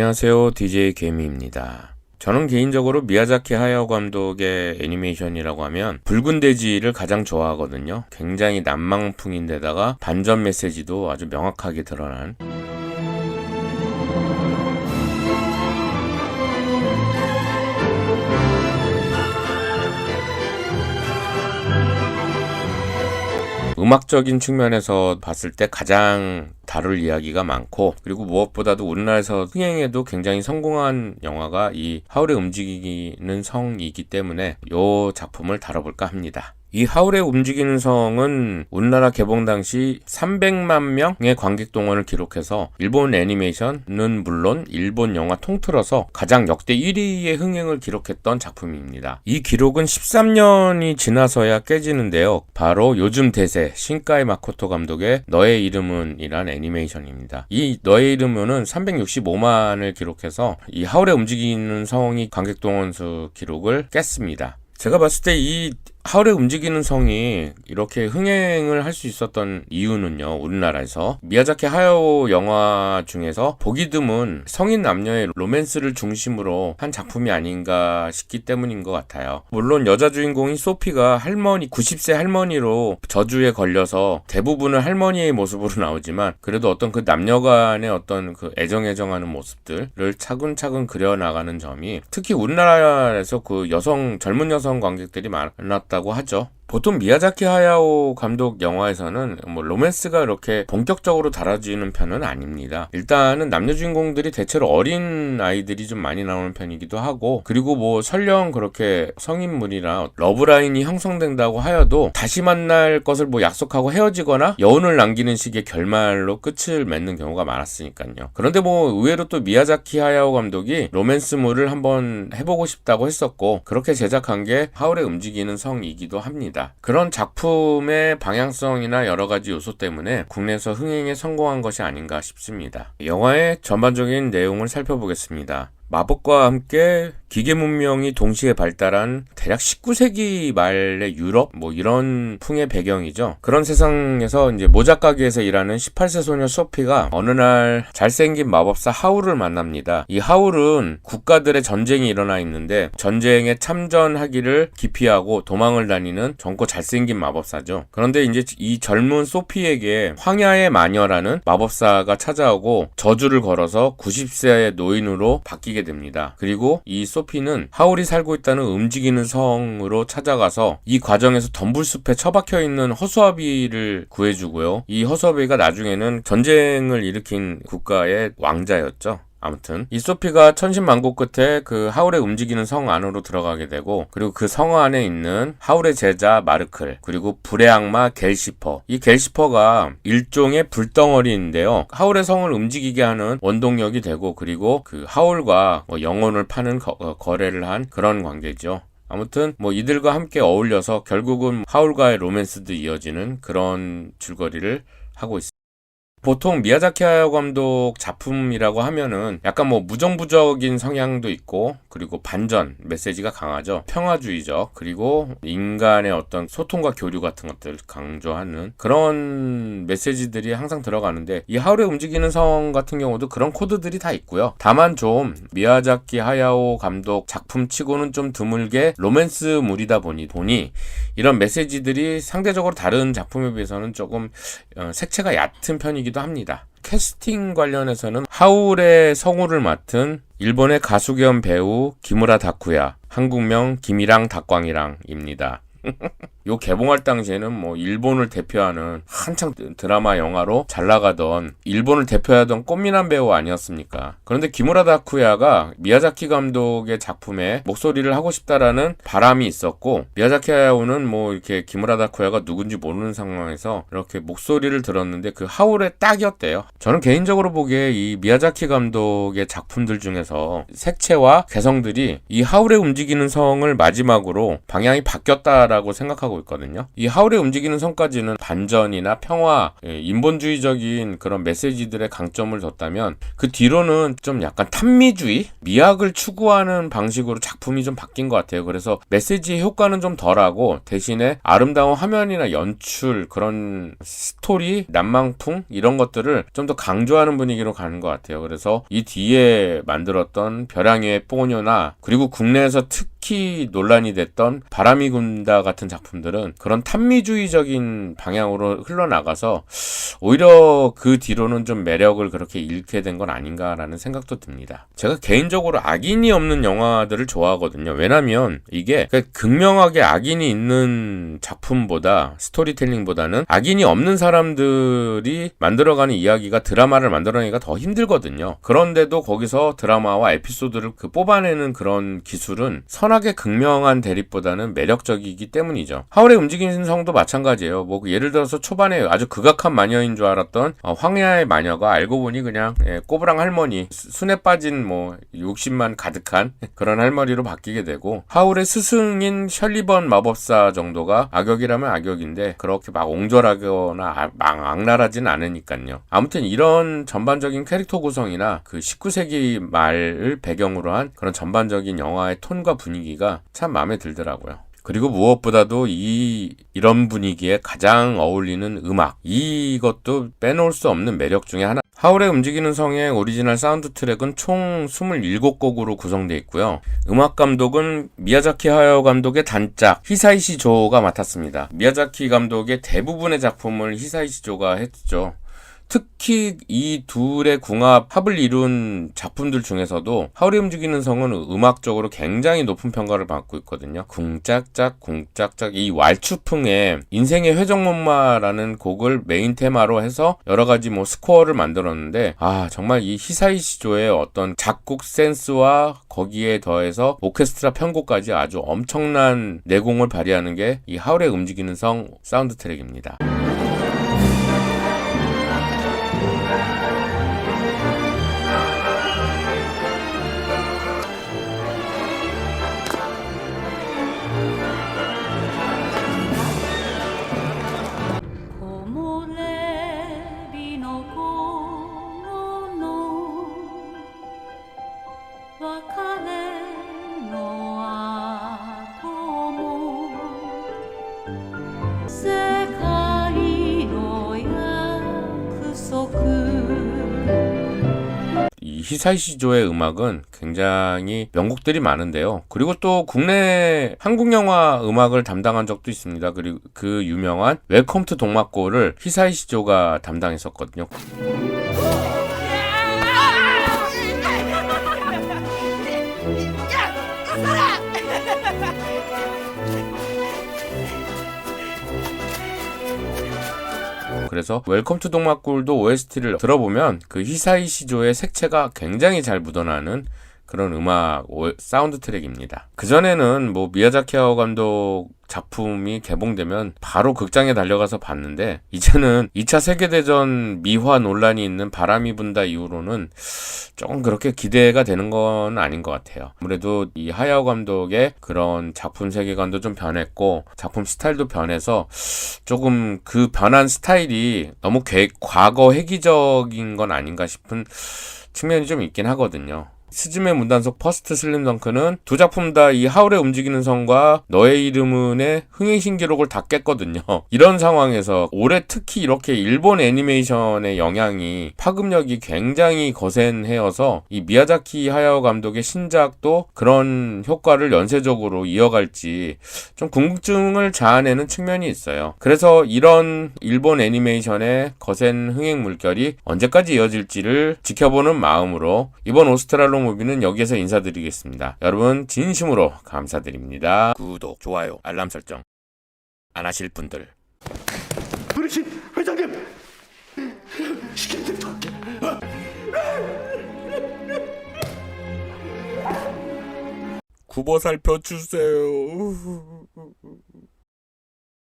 안녕하세요. DJ 개미입니다. 저는 개인적으로 미야자키 하야오 감독의 애니메이션이라고 하면 붉은 돼지를 가장 좋아하거든요. 굉장히 난망풍인데다가 반전 메시지도 아주 명확하게 드러난 음악적인 측면에서 봤을 때 가장 다룰 이야기가 많고, 그리고 무엇보다도 우리나라에서 흥행에도 굉장히 성공한 영화가 이 하울의 움직이는 성이기 때문에 이 작품을 다뤄볼까 합니다. 이 하울의 움직이는 성은 우리나라 개봉 당시 300만 명의 관객 동원을 기록해서 일본 애니메이션은 물론 일본 영화 통틀어서 가장 역대 1위의 흥행을 기록했던 작품입니다. 이 기록은 13년이 지나서야 깨지는데요. 바로 요즘 대세 신카이 마코토 감독의 너의 이름은 이란 애니메이션입니다. 이 너의 이름은 365만을 기록해서 이 하울의 움직이는 성이 관객 동원 수 기록을 깼습니다. 제가 봤을 때 이 하울의 움직이는 성이 이렇게 흥행을 할 수 있었던 이유는요, 우리나라에서 미야자키 하야오 영화 중에서 보기 드문 성인 남녀의 로맨스를 중심으로 한 작품이 아닌가 싶기 때문인 것 같아요. 물론 여자 주인공인 소피가 90세 할머니로 저주에 걸려서 대부분은 할머니의 모습으로 나오지만, 그래도 어떤 그 남녀 간의 어떤 그 애정하는 모습들을 차근차근 그려나가는 점이 특히 우리나라에서 그 젊은 여성 관객들이 많았다고 하죠. 보통 미야자키 하야오 감독 영화에서는 로맨스가 이렇게 본격적으로 다뤄지는 편은 아닙니다. 일단은 남녀 주인공들이 대체로 어린 아이들이 좀 많이 나오는 편이기도 하고, 그리고 설령 그렇게 성인물이나 러브라인이 형성된다고 하여도 다시 만날 것을 약속하고 헤어지거나 여운을 남기는 식의 결말로 끝을 맺는 경우가 많았으니까요. 그런데 의외로 또 미야자키 하야오 감독이 로맨스물을 한번 해보고 싶다고 했었고, 그렇게 제작한 게 하울의 움직이는 성이기도 합니다. 그런 작품의 방향성이나 여러 가지 요소 때문에 국내에서 흥행에 성공한 것이 아닌가 싶습니다. 영화의 전반적인 내용을 살펴보겠습니다. 마법과 함께 기계 문명이 동시에 발달한 대략 19세기 말의 유럽 이런 풍의 배경이죠. 그런 세상에서 이제 모자 가게에서 일하는 18세 소녀 소피가 어느 날 잘생긴 마법사 하울을 만납니다. 이 하울은 국가들의 전쟁이 일어나 있는데 전쟁에 참전하기를 기피하고 도망을 다니는 젊고 잘생긴 마법사죠. 그런데 이제 이 젊은 소피에게 황야의 마녀라는 마법사가 찾아오고 저주를 걸어서 90세의 노인으로 바뀌게 됩니다. 그리고 이 소피는 하울이 살고 있다는 움직이는 성으로 찾아가서 이 과정에서 덤불숲에 처박혀 있는 허수아비를 구해주고요. 이 허수아비가 나중에는 전쟁을 일으킨 국가의 왕자였죠. 아무튼 이 소피가 천신만고 끝에 그 하울의 움직이는 성 안으로 들어가게 되고, 그리고 그 성 안에 있는 하울의 제자 마르클, 그리고 불의 악마 겔시퍼, 이 겔시퍼가 일종의 불덩어리인데요, 하울의 성을 움직이게 하는 원동력이 되고, 그리고 그 하울과 영혼을 파는 거래를 한 그런 관계죠. 아무튼 이들과 함께 어울려서 결국은 하울과의 로맨스도 이어지는 그런 줄거리를 하고 있습니다. 보통 미야자키 하야오 감독 작품이라고 하면은 약간 무정부적인 성향도 있고, 그리고 반전 메시지가 강하죠. 평화주의적, 그리고 인간의 어떤 소통과 교류 같은 것들 강조하는 그런 메시지들이 항상 들어가는데, 이 하울의 움직이는 성 같은 경우도 그런 코드들이 다 있고요. 다만 좀 미야자키 하야오 감독 작품치고는 좀 드물게 로맨스물이다 보니 이런 메시지들이 상대적으로 다른 작품에 비해서는 조금 색채가 얕은 편이기도 합니다. 캐스팅 관련해서는 하울의 성우를 맡은 일본의 가수 겸 배우 기무라 다쿠야, 한국명 김이랑 닭광이랑입니다. 요 개봉할 당시에는 일본을 대표하는 한창 드라마 영화로 잘 나가던, 일본을 대표하던 꽃미남 배우 아니었습니까? 그런데 기무라 다쿠야가 미야자키 감독의 작품에 목소리를 하고 싶다라는 바람이 있었고, 미야자키 하야오는 이렇게 기무라 다쿠야가 누군지 모르는 상황에서 이렇게 목소리를 들었는데 그 하울의 딱이었대요. 저는 개인적으로 보기에 이 미야자키 감독의 작품들 중에서 색채와 개성들이 이 하울의 움직이는 성을 마지막으로 방향이 바뀌었다 있다라고 생각하고 있거든요. 이 하울의 움직이는 성까지는 반전이나 평화, 인본주의적인 그런 메시지들의 강점을 뒀다면 그 뒤로는 좀 약간 탐미주의, 미학을 추구하는 방식으로 작품이 좀 바뀐 것 같아요. 그래서 메시지의 효과는 좀 덜하고 대신에 아름다운 화면이나 연출, 그런 스토리, 난망풍 이런 것들을 좀 더 강조하는 분위기로 가는 것 같아요. 그래서 이 뒤에 만들었던 벼랑위의 포뇨나 그리고 국내에서 특히 논란이 됐던 바람이 군다 같은 작품들은 그런 탐미주의적인 방향으로 흘러나가서 오히려 그 뒤로는 좀 매력을 그렇게 잃게 된 건 아닌가라는 생각도 듭니다. 제가 개인적으로 악인이 없는 영화들을 좋아하거든요. 왜냐면 이게 극명하게 악인이 있는 작품보다, 스토리텔링보다는 악인이 없는 사람들이 만들어가는 이야기가, 드라마를 만들어내기가 더 힘들거든요. 그런데도 거기서 드라마와 에피소드를 뽑아내는 그런 기술은 선악의 극명한 대립보다는 매력적이기 때문이죠. 하울의 움직이는 성도 마찬가지예요. 뭐 예를 들어서 초반에 아주 극악한 마녀인 줄 알았던 황야의 마녀가 알고 보니 그냥 꼬부랑 할머니, 순에 빠진 뭐 욕심만 가득한 그런 할머니로 바뀌게 되고, 하울의 스승인 셜리번 마법사 정도가 악역이라면 악역인데 그렇게 막 옹졸하거나 악랄하진 않으니까요. 아무튼 이런 전반적인 캐릭터 구성이나 그 19세기 말을 배경으로 한 그런 전반적인 영화의 톤과 분위기가 참 마음에 들더라고요. 그리고 무엇보다도 이런 분위기에 가장 어울리는 음악, 이것도 빼놓을 수 없는 매력 중에 하나. 하울의 움직이는 성의 오리지널 사운드 트랙은 총 27곡으로 구성되어 있고요. 음악 감독은 미야자키 하야오 감독의 단짝 히사이시 조가 맡았습니다. 미야자키 감독의 대부분의 작품을 히사이시 조가 했죠. 특히 이 둘의 합을 이룬 작품들 중에서도 하울의 움직이는 성은 음악적으로 굉장히 높은 평가를 받고 있거든요. 궁짝짝 궁짝짝, 이 왈츠풍의 인생의 회전목마라는 곡을 메인 테마로 해서 여러 가지 뭐 스코어를 만들었는데, 정말 이 히사이시조의 어떤 작곡 센스와 거기에 더해서 오케스트라 편곡까지 아주 엄청난 내공을 발휘하는 게 이 하울의 움직이는 성 사운드 트랙입니다. 이 히사이시조의 음악은 굉장히 명곡들이 많은데요. 그리고 또 국내 한국 영화 음악을 담당한 적도 있습니다. 그리고 그 유명한 웰컴 투 동막골을 히사이시조가 담당했었거든요. 그래서 웰컴 투 동막골도 OST를 들어보면 그 히사이시조의 색채가 굉장히 잘 묻어나는 그런 음악 사운드 트랙입니다. 그전에는 뭐 미야자키 하야오 감독 작품이 개봉되면 바로 극장에 달려가서 봤는데, 이제는 2차 세계대전 미화 논란이 있는 바람이 분다 이후로는 조금 그렇게 기대가 되는 건 아닌 것 같아요. 아무래도 이 하야오 감독의 그런 작품 세계관도 좀 변했고 작품 스타일도 변해서 조금 그 변한 스타일이 너무 과거 획기적인 건 아닌가 싶은 측면이 좀 있긴 하거든요. 스즈메 문단속 퍼스트 슬림 덩크는 두 작품 다 이 하울의 움직이는 성과 너의 이름은의 흥행 기록을 다 깼거든요. 이런 상황에서 올해 특히 이렇게 일본 애니메이션의 영향이, 파급력이 굉장히 거센 해여서 이 미야자키 하야오 감독의 신작도 그런 효과를 연쇄적으로 이어갈지 좀 궁금증을 자아내는 측면이 있어요. 그래서 이런 일본 애니메이션의 거센 흥행 물결이 언제까지 이어질지를 지켜보는 마음으로 이번 오스트랄로 무비는 여기에서 인사드리겠습니다. 여러분 진심으로 감사드립니다. 구독, 좋아요, 알람 설정 안 하실 분들. 그렇지, 회장님. 시키는 대로 할게. 굽어 살펴주세요.